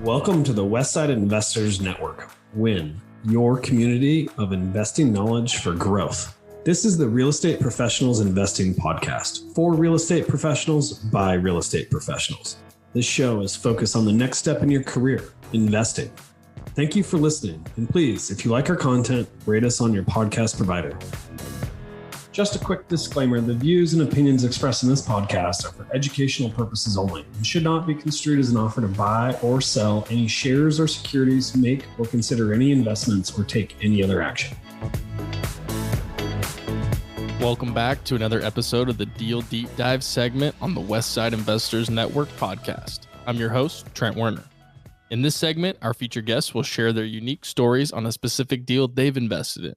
Welcome to the Westside Investors Network, WIN, your community of investing knowledge for growth. This is the Real Estate Professionals Investing Podcast for real estate professionals by real estate professionals. This show is focused on the next step in your career, investing. Thank you for listening, and please, if you like our content, rate us on your podcast provider. Just a quick disclaimer, the views and opinions expressed in this podcast are for educational purposes only and should not be construed as an offer to buy or sell any shares or securities, make or consider any investments, or take any other action. Welcome back to another episode of the Deal Deep Dive segment on the Westside Investors Network podcast. I'm your host, Trent Werner. In this segment, our featured guests will share their unique stories on a specific deal they've invested in.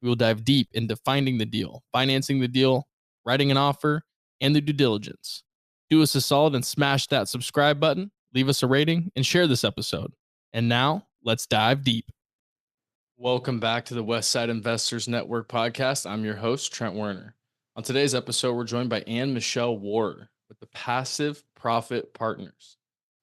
We will dive deep into finding the deal, financing the deal, writing an offer, and the due diligence. Do us a solid and smash that subscribe button, leave us a rating, and share this episode. And now, let's dive deep. Welcome back to the Westside Investors Network podcast. I'm your host, Trent Werner. On today's episode, we're joined by Anne-Michelle Ward with the Passive Profit Partners.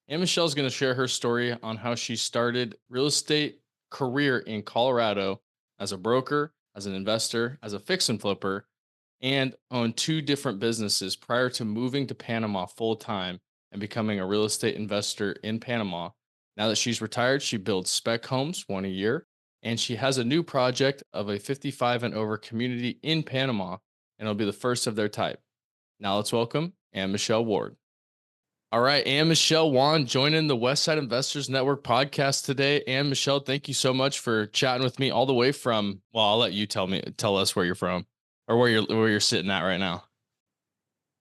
Anne-Michelle is going to share her story on how she started real estate career in Colorado as a broker, as an investor, as a fix and flipper, and owned two different businesses prior to moving to Panama full-time and becoming a real estate investor in Panama. Now that she's retired, she builds spec homes, one a year, and she has a new project of a 55 and over community in Panama, and it'll be the first of their type. Now let's welcome Anne-Michelle Ward. All right, Anne-Michelle Ward joining the Westside Investors Network podcast today. Anne-Michelle, thank you so much for chatting with me all the way from, well, I'll let you tell us where you're from or where you're sitting at right now.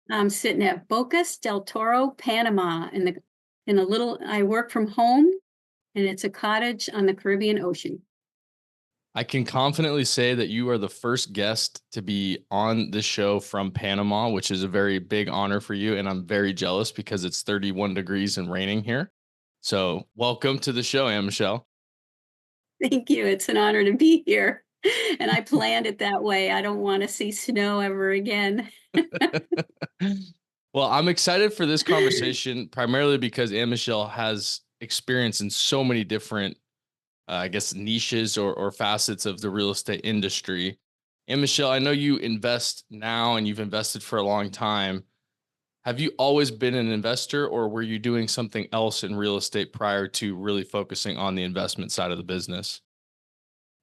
I'm sitting at Bocas del Toro, Panama, I work from home, and it's a cottage on the Caribbean Ocean. I can confidently say that you are the first guest to be on this show from Panama, which is a very big honor for you. And I'm very jealous because it's 31 degrees and raining here. So welcome to the show, Anne-Michelle. Thank you. It's an honor to be here. And I planned it that way. I don't want to see snow ever again. Well, I'm excited for this conversation, primarily because Anne-Michelle has experience in so many different niches or facets of the real estate industry. And Michelle, I know you invest now and you've invested for a long time. Have you always been an investor, or were you doing something else in real estate prior to really focusing on the investment side of the business?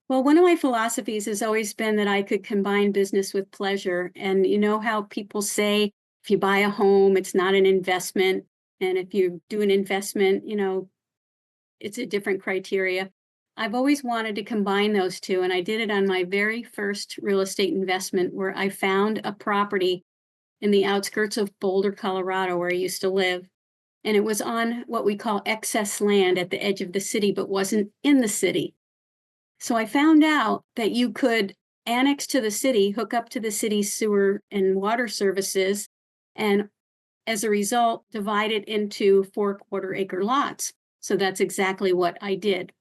Well, one of my philosophies has always been that I could combine business with pleasure. And you know how people say, if you buy a home, it's not an investment. And if you do an investment, it's a different criteria. I've always wanted to combine those two, and I did it on my very first real estate investment, where I found a property in the outskirts of Boulder, Colorado, where I used to live. And it was on what we call excess land at the edge of the city, but wasn't in the city. So I found out that you could annex to the city, hook up to the city's sewer and water services, and as a result, divide it into 4.25 acre lots. So that's exactly what I did.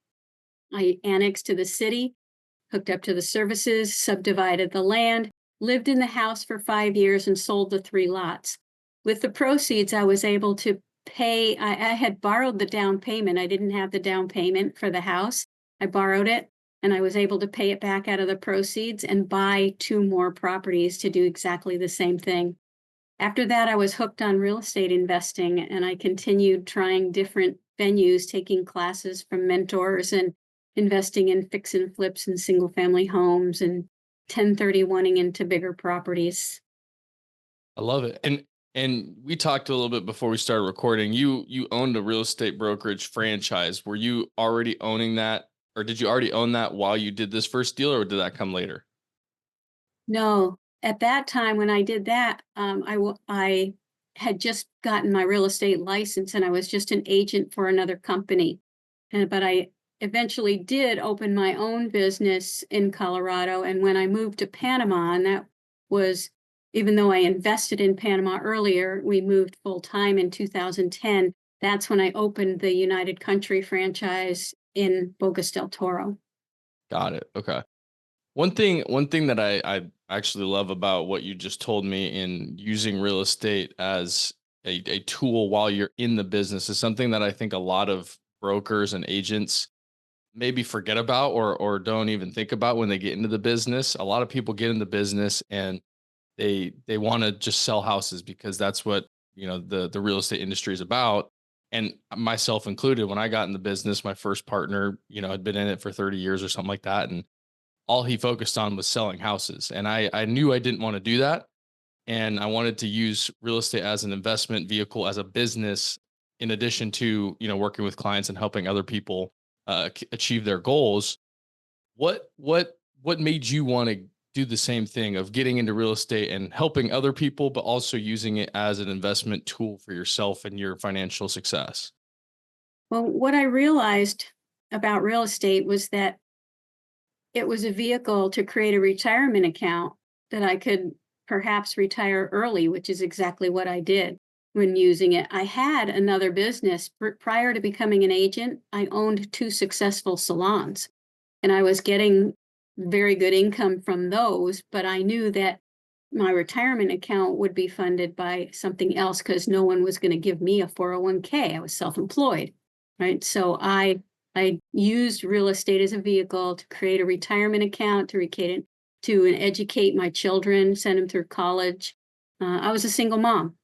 I annexed to the city, hooked up to the services, subdivided the land, lived in the house for 5 years, and sold the 3 lots. With the proceeds, I was able to pay. I had borrowed the down payment. I didn't have the down payment for the house. I borrowed it, and I was able to pay it back out of the proceeds and buy 2 more properties to do exactly the same thing. After that, I was hooked on real estate investing, and I continued trying different venues, taking classes from mentors and investing in fix and flips and single family homes and 1031ing into bigger properties. I love it. And we talked a little bit before we started recording. You owned a real estate brokerage franchise. Were you already owning that, or did you already own that while you did this first deal, or did that come later? No, at that time when I did that, I had just gotten my real estate license, and I was just an agent for another company. But I eventually did open my own business in Colorado. And when I moved to Panama, and that was, even though I invested in Panama earlier, we moved full time in 2010. That's when I opened the United Country franchise in Bocas del Toro. Got it. Okay. One thing that I actually love about what you just told me in using real estate as a tool while you're in the business is something that I think a lot of brokers and agents maybe forget about or don't even think about when they get into the business. A lot of people get in the business and they want to just sell houses because that's what, the real estate industry is about. And myself included, when I got in the business, my first partner, had been in it for 30 years or something like that. And all he focused on was selling houses. And I knew I didn't want to do that. And I wanted to use real estate as an investment vehicle, as a business, in addition to, working with clients and helping other people achieve their goals. What made you want to do the same thing of getting into real estate and helping other people, but also using it as an investment tool for yourself and your financial success? Well, what I realized about real estate was that it was a vehicle to create a retirement account that I could perhaps retire early, which is exactly what I did when using it. I had another business prior to becoming an agent. I owned two successful salons and I was getting very good income from those, but I knew that my retirement account would be funded by something else because no one was going to give me a 401k. I was self-employed, right? So I used real estate as a vehicle to create a retirement account, to educate my children, send them through college. I was a single mom.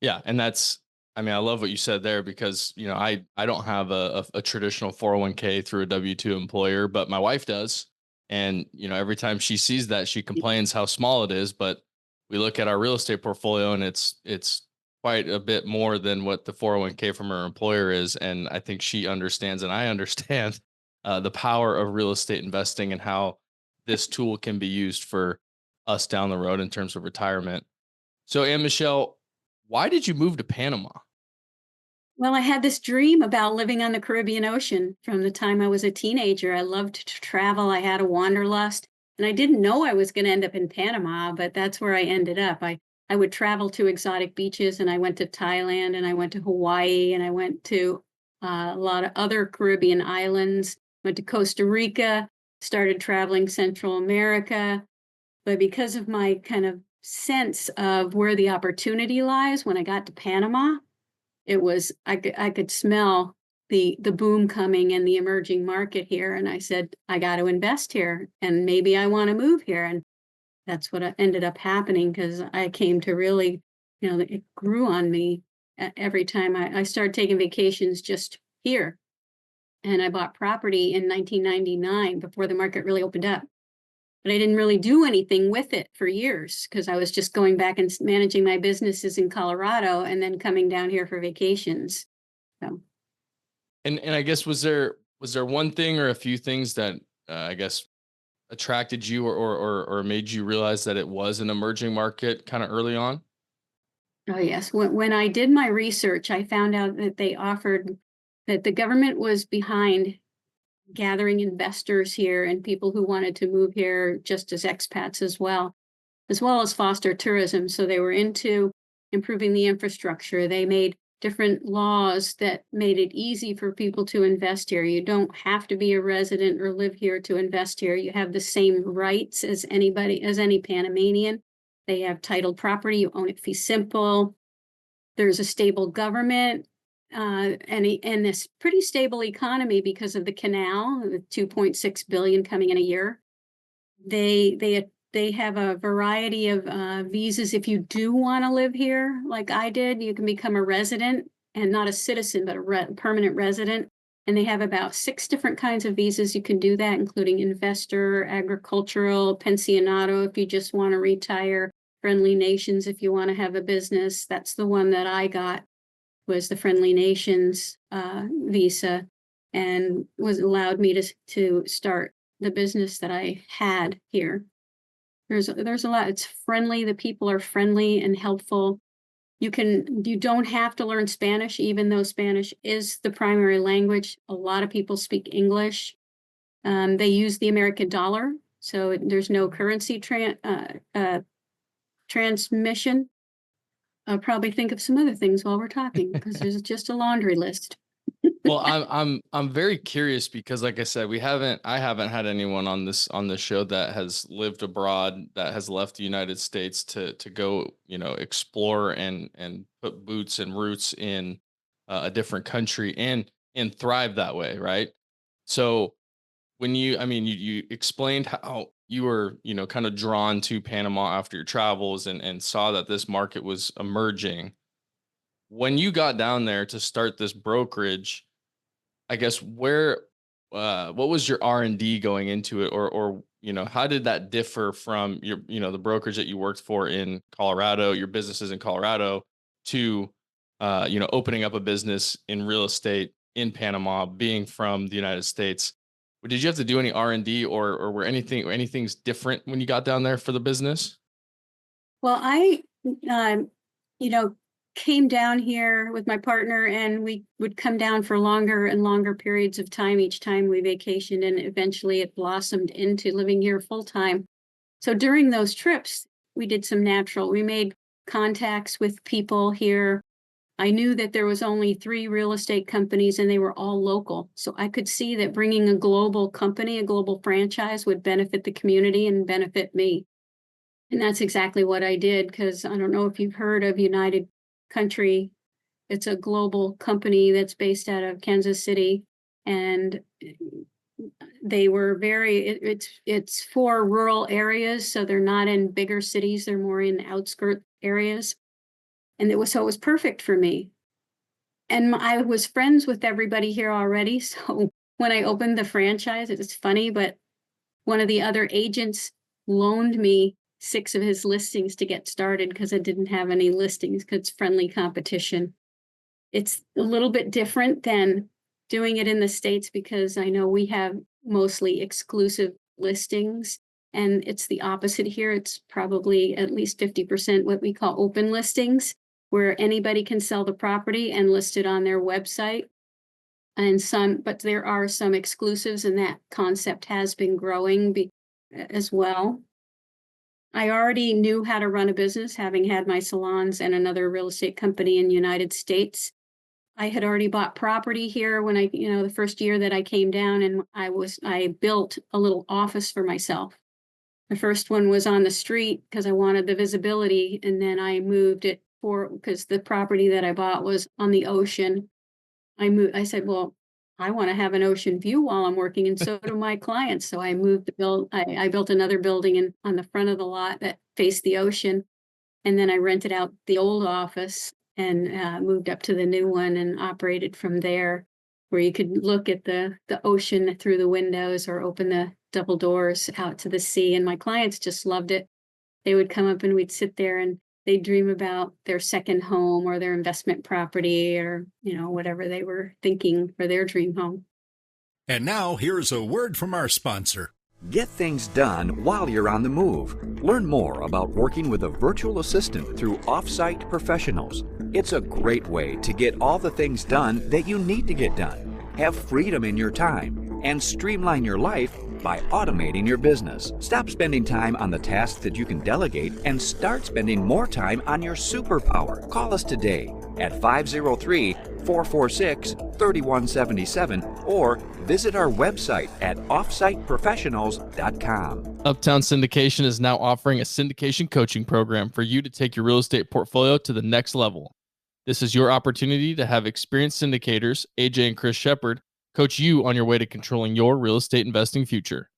Yeah, and I love what you said there because I don't have a traditional 401k through a W-2 employer, but my wife does. And every time she sees that, she complains how small it is. But we look at our real estate portfolio, and it's quite a bit more than what the 401k from her employer is. And I think she understands, and I understand the power of real estate investing and how this tool can be used for us down the road in terms of retirement. So, Anne Michelle, why did you move to Panama? Well, I had this dream about living on the Caribbean Ocean from the time I was a teenager. I loved to travel. I had a wanderlust, and I didn't know I was going to end up in Panama, but that's where I ended up. I would travel to exotic beaches, and I went to Thailand, and I went to Hawaii, and I went to a lot of other Caribbean islands. Went to Costa Rica, started traveling Central America. But because of my kind of sense of where the opportunity lies, when I got to Panama, it was I could smell the boom coming and the emerging market here, and I said, I got to invest here, and maybe I want to move here, and that's what ended up happening because I came to really, it grew on me every time I started taking vacations just here, and I bought property in 1999 before the market really opened up. But I didn't really do anything with it for years because I was just going back and managing my businesses in Colorado and then coming down here for vacations. So, And I guess was there one thing or a few things that I guess attracted you or made you realize that it was an emerging market kind of early on? oh yes, when I did my research, I found out that that the government was behind gathering investors here and people who wanted to move here just as expats as well as foster tourism. So they were into improving the infrastructure. They made different laws that made it easy for people to invest here. You don't have to be a resident or live here to invest here. You have the same rights as any Panamanian. They have titled property. You own it fee simple. There's a stable government and this pretty stable economy because of the canal, the 2.6 billion coming in a year. They have a variety of visas. If you do want to live here, like I did, you can become a resident and not a citizen, but a permanent resident. And they have about 6 different kinds of visas you can do that, including investor, agricultural, pensionado if you just want to retire, friendly nations if you want to have a business. That's the one that I got, was the Friendly Nations visa, and was allowed me to start the business that I had here. There's a lot. It's friendly. The people are friendly and helpful. You don't have to learn Spanish, even though Spanish is the primary language. A lot of people speak English. They use the American dollar, so there's no currency transmission. I'll probably think of some other things while we're talking because there's just a laundry list. Well, I'm very curious because, like I said, I haven't had anyone on this show that has lived abroad, that has left the United States to go, explore and put boots and roots in a different country. And and thrive that way, right? So when you explained how you were, kind of drawn to Panama after your travels and saw that this market was emerging. When you got down there to start this brokerage, I guess what was your R&D going into it, or how did that differ from your, the brokerage that you worked for in Colorado, your businesses in Colorado, to opening up a business in real estate in Panama, being from the United States? Did you have to do any R&D, or were anything's different when you got down there for the business? Well, I, um, you know, came down here with my partner, and we would come down for longer and longer periods of time each time we vacationed, and eventually it blossomed into living here full time. So during those trips, we made contacts with people here. I knew that there was only 3 real estate companies and they were all local. So I could see that bringing a global company, a global franchise would benefit the community and benefit me. And that's exactly what I did, because I don't know if you've heard of United Country. It's a global company that's based out of Kansas City, and they were it's for rural areas, so they're not in bigger cities, they're more in outskirt areas. And it was perfect for me. And I was friends with everybody here already, so when I opened the franchise, it's funny, but one of the other agents loaned me 6 of his listings to get started because I didn't have any listings, because it's friendly competition. It's a little bit different than doing it in the States, because I know we have mostly exclusive listings, and it's the opposite here. It's probably at least 50% what we call open listings, where anybody can sell the property and list it on their website. But there are some exclusives, and that concept has been growing as well. I already knew how to run a business, having had my salons and another real estate company in the United States. I had already bought property here when the first year that I came down, and I built a little office for myself. The first one was on the street because I wanted the visibility, and then I moved it because the property that I bought was on the ocean. I said, well, I want to have an ocean view while I'm working, and so do my clients. So I built another building on the front of the lot that faced the ocean. And then I rented out the old office and moved up to the new one and operated from there, where you could look at the ocean through the windows or open the double doors out to the sea. And my clients just loved it. They would come up and we'd sit there and they'd dream about their second home or their investment property, or, whatever they were thinking for their dream home. And now here's a word from our sponsor. Get things done while you're on the move. Learn more about working with a virtual assistant through Offsite Professionals. It's a great way to get all the things done that you need to get done. Have freedom in your time and streamline your life by automating your business. Stop spending time on the tasks that you can delegate and start spending more time on your superpower. Call us today at 503-446-3177 or visit our website at offsiteprofessionals.com. Uptown Syndication is now offering a syndication coaching program for you to take your real estate portfolio to the next level. This is your opportunity to have experienced syndicators, AJ and Chris Shepard, coach you on your way to controlling your real estate investing future.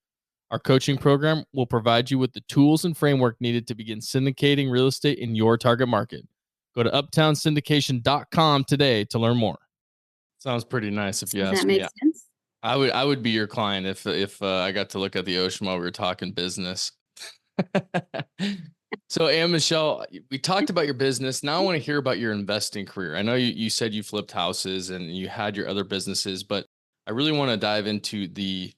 Our coaching program will provide you with the tools and framework needed to begin syndicating real estate in your target market. Go to uptownsyndication.com today to learn more. Sounds pretty nice if you ask me. Does that make sense? I would be your client if I got to look at the ocean while we were talking business. So, Ann Michelle, we talked about your business. Now I want to hear about your investing career. I know you said you flipped houses and you had your other businesses, but I really want to dive into the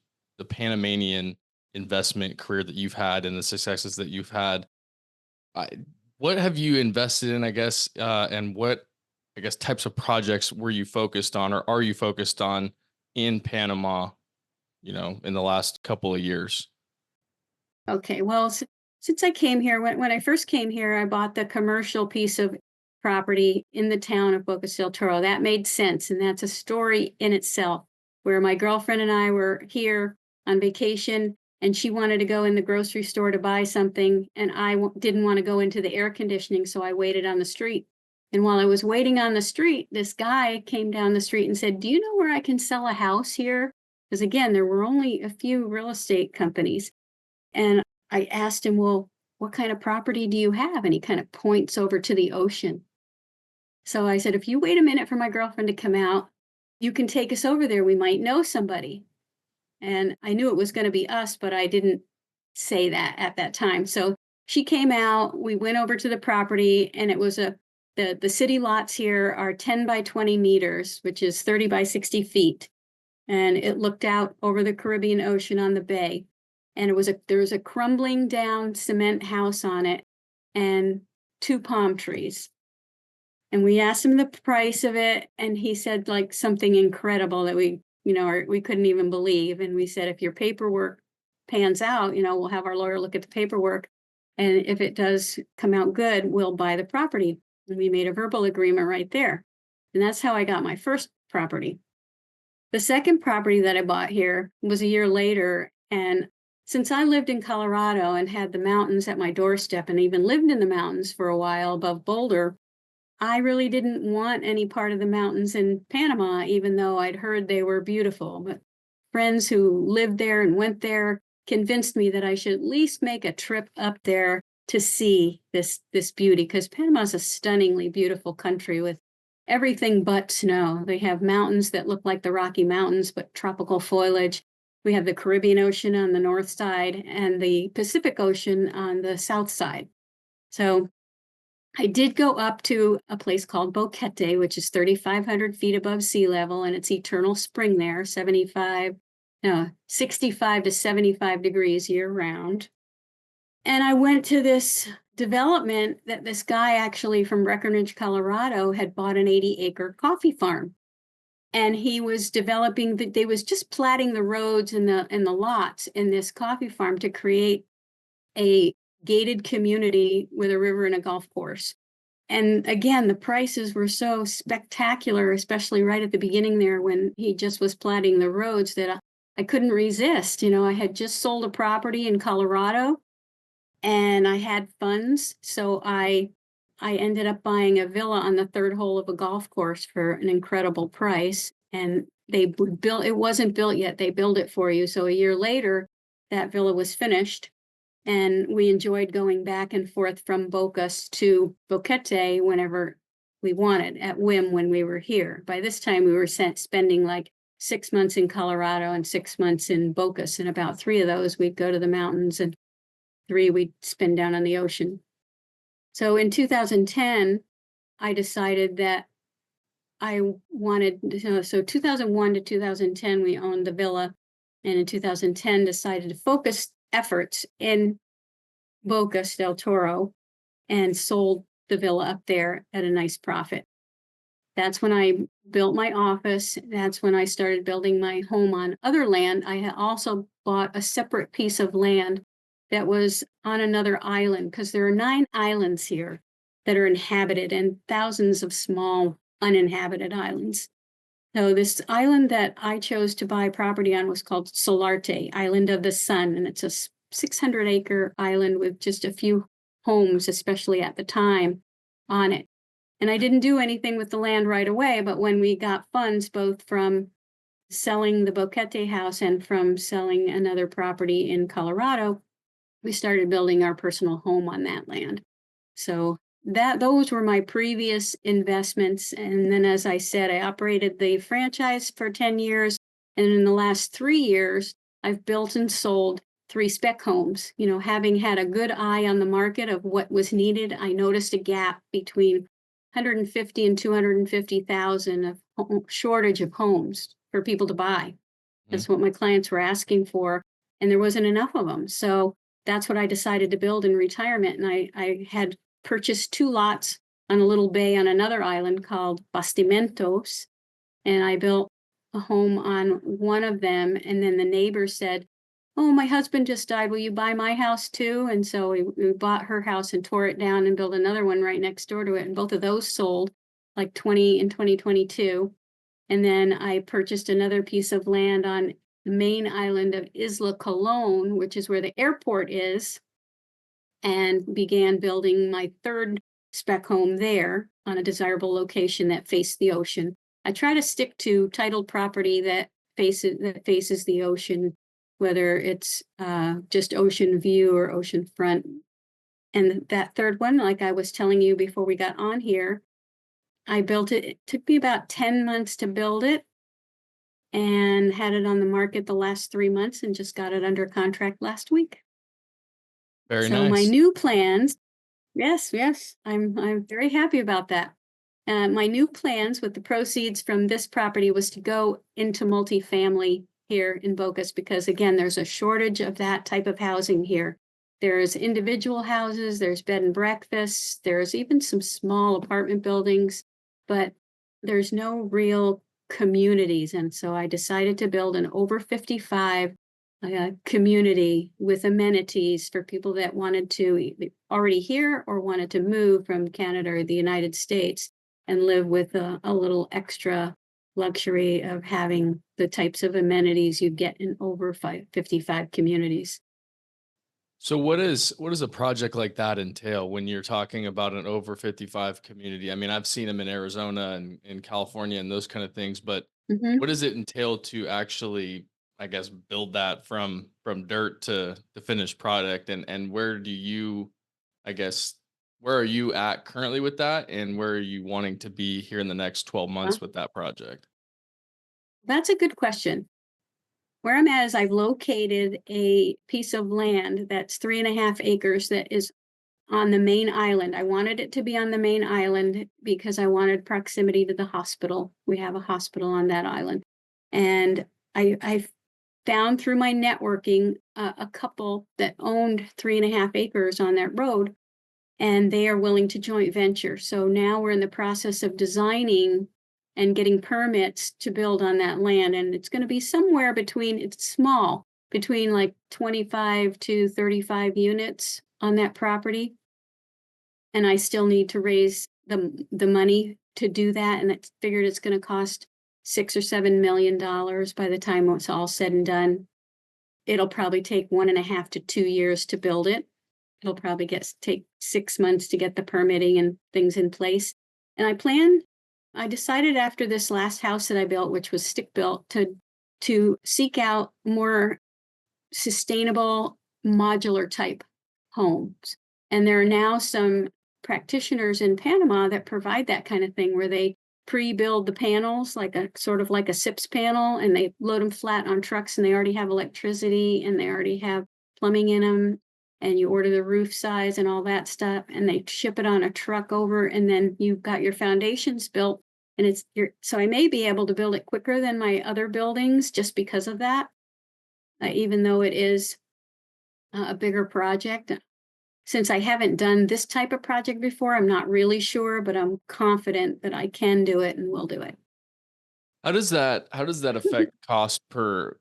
Panamanian investment career that you've had and the successes that you've had. What have you invested in, I guess, and what, I guess, types of projects were you focused on, or are you focused on in Panama, in the last couple of years? Okay, well, since I came here, when I first came here, I bought the commercial piece of property in the town of Bocas del Toro. That made sense, and that's a story in itself, where my girlfriend and I were here on vacation, and she wanted to go in the grocery store to buy something, and I didn't want to go into the air conditioning, so I waited on the street And while I was waiting on the street, this guy came down the street and said, "Do you know where I can sell a house here?" Because again, there were only a few real estate companies. And I asked him, "Well, what kind of property do you have?" And he kind of points over to the ocean. So I said, "If you wait a minute for my girlfriend to come out, you can take us over there. We might know somebody." And I knew it was going to be us, but I didn't say that at that time. So she came out, we went over to the property, and it was the city lots here are 10 by 20 meters, which is 30 by 60 feet. And it looked out over the Caribbean Ocean on the bay. And there was a crumbling down cement house on it and 2 palm trees. And we asked him the price of it, and he said like something incredible that we couldn't even believe. And we said, "If your paperwork pans out, we'll have our lawyer look at the paperwork. And if it does come out good, we'll buy the property." And we made a verbal agreement right there. And that's how I got my first property. The second property that I bought here was a year later. And since I lived in Colorado and had the mountains at my doorstep and even lived in the mountains for a while above Boulder, I really didn't want any part of the mountains in Panama, even though I'd heard they were beautiful. But friends who lived there and went there convinced me that I should at least make a trip up there to see this beauty, because Panama is a stunningly beautiful country with everything but snow. They have mountains that look like the Rocky Mountains, but tropical foliage. We have the Caribbean Ocean on the north side and the Pacific Ocean on the south side. So I did go up to a place called Boquete, which is 3,500 feet above sea level, and it's eternal spring there, 65 to 75 degrees year round. And I went to this development that this guy actually from Breckenridge, Colorado had bought an 80-acre coffee farm. And he was they was just platting the roads and the lots in this coffee farm to create a gated community with a river and a golf course. And again, the prices were so spectacular, especially right at the beginning there when he just was platting the roads, that I couldn't resist. I had just sold a property in Colorado and I had funds. So I ended up buying a villa on the third hole of a golf course for an incredible price. And it wasn't built yet. They build it for you. So a year later, that villa was finished. And we enjoyed going back and forth from Bocas to Boquete whenever we wanted, at whim when we were here. By this time, we were spending like 6 months in Colorado and 6 months in Bocas. And about 3 of those, we'd go to the mountains and 3 we'd spend down on the ocean. So in 2010, I decided that I wanted, so 2001 to 2010, we owned the villa. And in 2010, decided to focus efforts in Bocas del Toro and sold the villa up there at a nice profit. That's when I built my office. That's when I started building my home on other land. I had also bought a separate piece of land that was on another island, because there are 9 islands here that are inhabited and thousands of small uninhabited islands. So this island that I chose to buy property on was called Solarte, Island of the Sun, and it's a 600-acre island with just a few homes, especially at the time, on it. And I didn't do anything with the land right away, but when we got funds, both from selling the Boquete house and from selling another property in Colorado, we started building our personal home on that land. So those were my previous investments. And then, as I said, I operated the franchise for 10 years. And in the last 3 years, I've built and sold 3 spec homes. Having had a good eye on the market of what was needed, I noticed a gap between 150 and 250,000 of shortage of homes for people to buy. That's what my clients were asking for, and there wasn't enough of them. So that's what I decided to build in retirement. And I had purchased 2 lots on a little bay on another island called Bastimentos. And I built a home on one of them. And then the neighbor said, "Oh, my husband just died. Will you buy my house too?" And so we bought her house and tore it down and built another one right next door to it. And both of those sold in 2022. And then I purchased another piece of land on the main island of Isla Colón, which is where the airport is, and began building my 3rd spec home there. on a desirable location that face the ocean. I try to stick to titled property that faces the ocean, whether it's just ocean view or ocean front. And that third one, like I was telling you before we got on here, I built it. It took me about 10 months to build it and had it on the market the last 3 months and just got it under contract last week. Very So my nice. new plans, yes, I'm very happy about that. My new plans with the proceeds from this property was to go into multifamily here in Bocas because, again, there's a shortage of that type of housing here. There's individual houses, there's bed and breakfasts, there's even some small apartment buildings, but there's no real communities. And so I decided to build an over 55 community with amenities for people that wanted to already here or wanted to move from Canada or the United States and live with a little extra luxury of having the types of amenities you get in over 55 communities. So what does a project like that entail when you're talking about an over 55 community? I mean, I've seen them in Arizona and in California and those kind of things, but Mhm. what does it entail to actually, I guess, build that from dirt to the finished product? And where do you, I guess, where are you at currently with that? And where are you wanting to be here in the next 12 Uh, months with that project? That's a good question. Where I'm at is I've located a piece of land that's 3.5 acres that is on the main island. I wanted it to be on the main island because I wanted proximity to the hospital. We have a hospital on that island. And I found through my networking a couple that owned 3.5 acres on that road, and they are willing to joint venture. So now we're in the process of designing and getting permits to build on that land. And it's going to be somewhere between, it's small, between like 25 to 35 units on that property. And I still need to raise the money to do that. And it's figured it's going to cost $6 or $7 million by the time it's all said and done. It'll probably take 1.5 to 2 years to build it. It'll probably take 6 months to get the permitting and things in place. And I decided after this last house that I built, which was stick built, to seek out more sustainable modular type homes. And there are now some practitioners in Panama that provide that kind of thing where they pre-build the panels like a sort of like a SIPS panel, and they load them flat on trucks, and they already have electricity and they already have plumbing in them, and you order the roof size and all that stuff, and they ship it on a truck over, and then you've got your foundations built. And so I may be able to build it quicker than my other buildings just because of that, even though it is a bigger project. Since I haven't done this type of project before, I'm not really sure, but I'm confident that I can do it and will do it. How does that affect cost per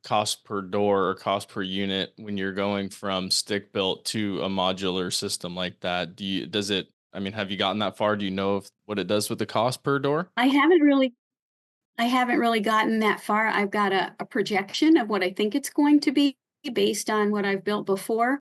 door or cost per unit when you're going from stick built to a modular system like that? I mean, have you gotten that far? Do you know what it does with the cost per door? I haven't really gotten that far. I've got a projection of what I think it's going to be based on what I've built before.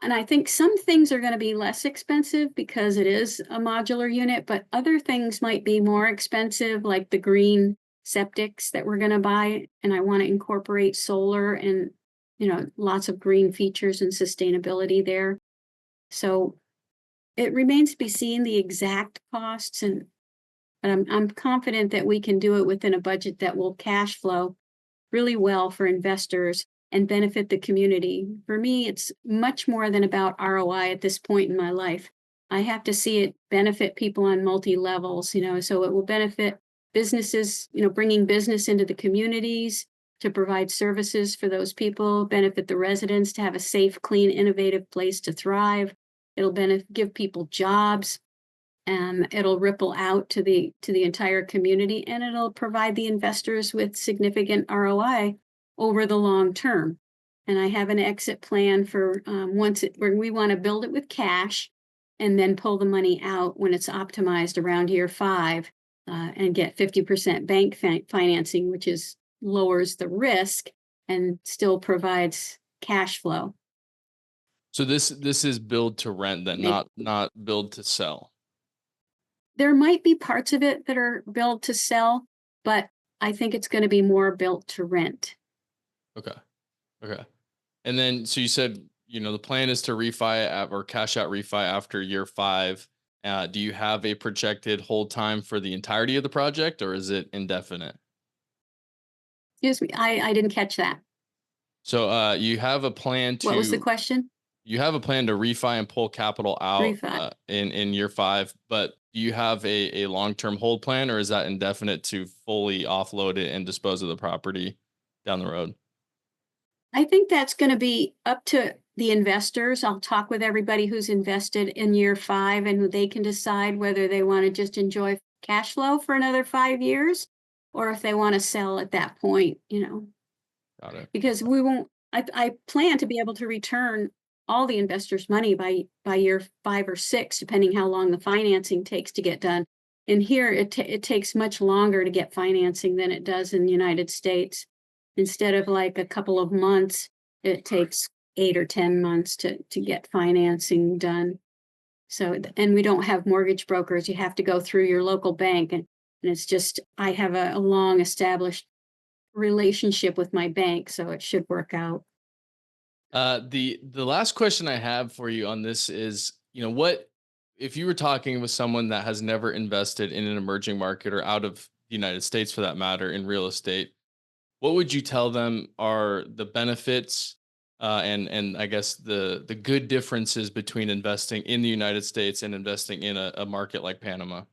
And I think some things are going to be less expensive because it is a modular unit, but other things might be more expensive, like the green septics that we're going to buy. And I want to incorporate solar and, lots of green features and sustainability there. So it remains to be seen the exact costs, but I'm confident that we can do it within a budget that will cash flow really well for investors and benefit the community. For me, it's much more than about ROI at this point in my life. I have to see it benefit people on multi levels, so it will benefit businesses, bringing business into the communities to provide services for those people, benefit the residents to have a safe, clean, innovative place to thrive. It'll give people jobs. It'll ripple out to the entire community, and it'll provide the investors with significant ROI over the long term. And I have an exit plan for where we want to build it with cash and then pull the money out when it's optimized around year 5 and get 50% bank financing, which lowers the risk and still provides cash flow. So this is build to rent then, Make- not build to sell. There might be parts of it that are built to sell, but I think it's going to be more built to rent. Okay. Okay. And then, so you said, the plan is to refi or cash out refi after year 5. Do you have a projected hold time for the entirety of the project, or is it indefinite? Excuse me, I didn't catch that. So you have a plan What was the to question? you have a plan to refi and pull capital out Refi. in year 5, but do you have a long-term hold plan, or is that indefinite to fully offload it and dispose of the property down the road? I think that's going to be up to the investors. I'll talk with everybody who's invested in year 5, and they can decide whether they want to just enjoy cash flow for another 5 years or if they want to sell at that point, Got it. because we won't, I plan to be able to return all the investors' money by year 5 or 6, depending how long the financing takes to get done. And here it takes much longer to get financing than it does in the United States. Instead of like a couple of months, it takes 8 or 10 months to get financing done. So, and we don't have mortgage brokers. You have to go through your local bank. And it's just, I have a long established relationship with my bank, so it should work out. The last question I have for you on this is, what if you were talking with someone that has never invested in an emerging market or out of the United States for that matter in real estate? What would you tell them are the benefits and I guess the good differences between investing in the United States and investing in a market like Panama?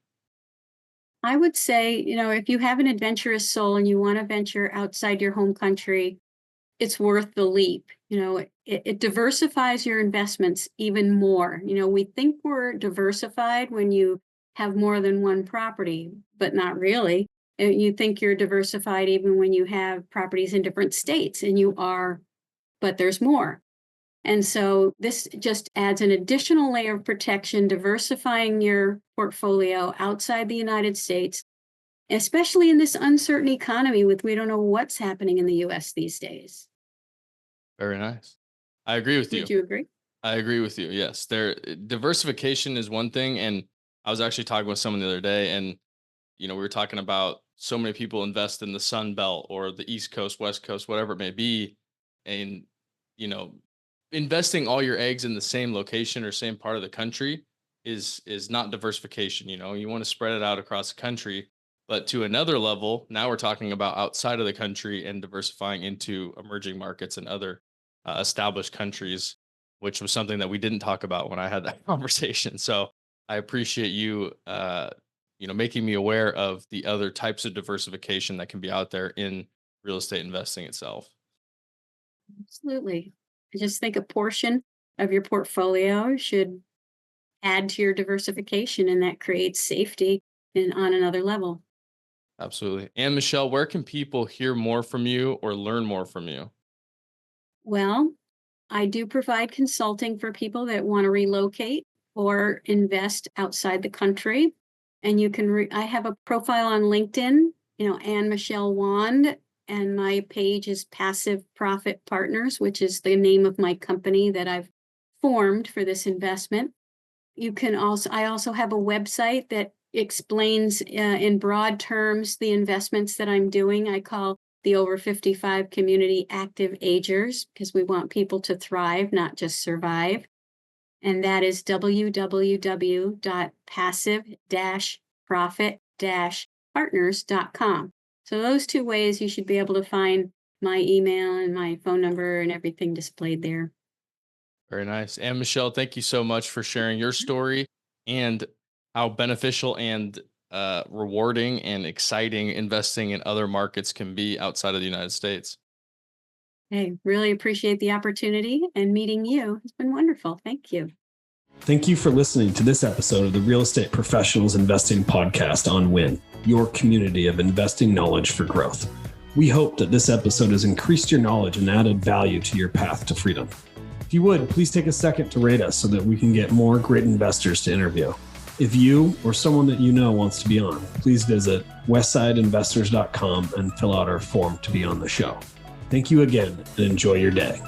I would say, if you have an adventurous soul and you want to venture outside your home country, it's worth the leap. It diversifies your investments even more. We think we're diversified when you have more than one property, but not really. And you think you're diversified even when you have properties in different states, and you are, but there's more. And so this just adds an additional layer of protection, diversifying your portfolio outside the United States, especially in this uncertain economy we don't know what's happening in the US these days. Very nice. I agree with you. Would you agree? I agree with you. Yes. Diversification is one thing. And I was actually talking with someone the other day, and we were talking about so many people invest in the Sun Belt or the East Coast, West Coast, whatever it may be. And, investing all your eggs in the same location or same part of the country is not diversification. You want to spread it out across the country. But to another level, now we're talking about outside of the country and diversifying into emerging markets and other established countries, which was something that we didn't talk about when I had that conversation. So I appreciate you, making me aware of the other types of diversification that can be out there in real estate investing itself. Absolutely. I just think a portion of your portfolio should add to your diversification, and that creates safety on another level. Absolutely. And Michelle, where can people hear more from you or learn more from you? Well, I do provide consulting for people that want to relocate or invest outside the country. And you can, I have a profile on LinkedIn, Anne Michelle Wand, and my page is Passive Profit Partners, which is the name of my company that I've formed for this investment. I also have a website that explains in broad terms the investments that I'm doing. I call the over 55 community active agers, because we want people to thrive, not just survive. And that is www.passive-profit-partners.com. So those 2 ways you should be able to find my email and my phone number and everything displayed there. Very nice. And Michelle, thank you so much for sharing your story and how beneficial and rewarding and exciting investing in other markets can be outside of the United States. Hey, really appreciate the opportunity, and meeting you. It's been wonderful. Thank you. Thank you for listening to this episode of the Real Estate Professionals Investing Podcast on WIN, your community of investing knowledge for growth. We hope that this episode has increased your knowledge and added value to your path to freedom. If you would, please take a second to rate us so that we can get more great investors to interview. If you or someone that you know wants to be on, please visit westsideinvestors.com and fill out our form to be on the show. Thank you again, and enjoy your day.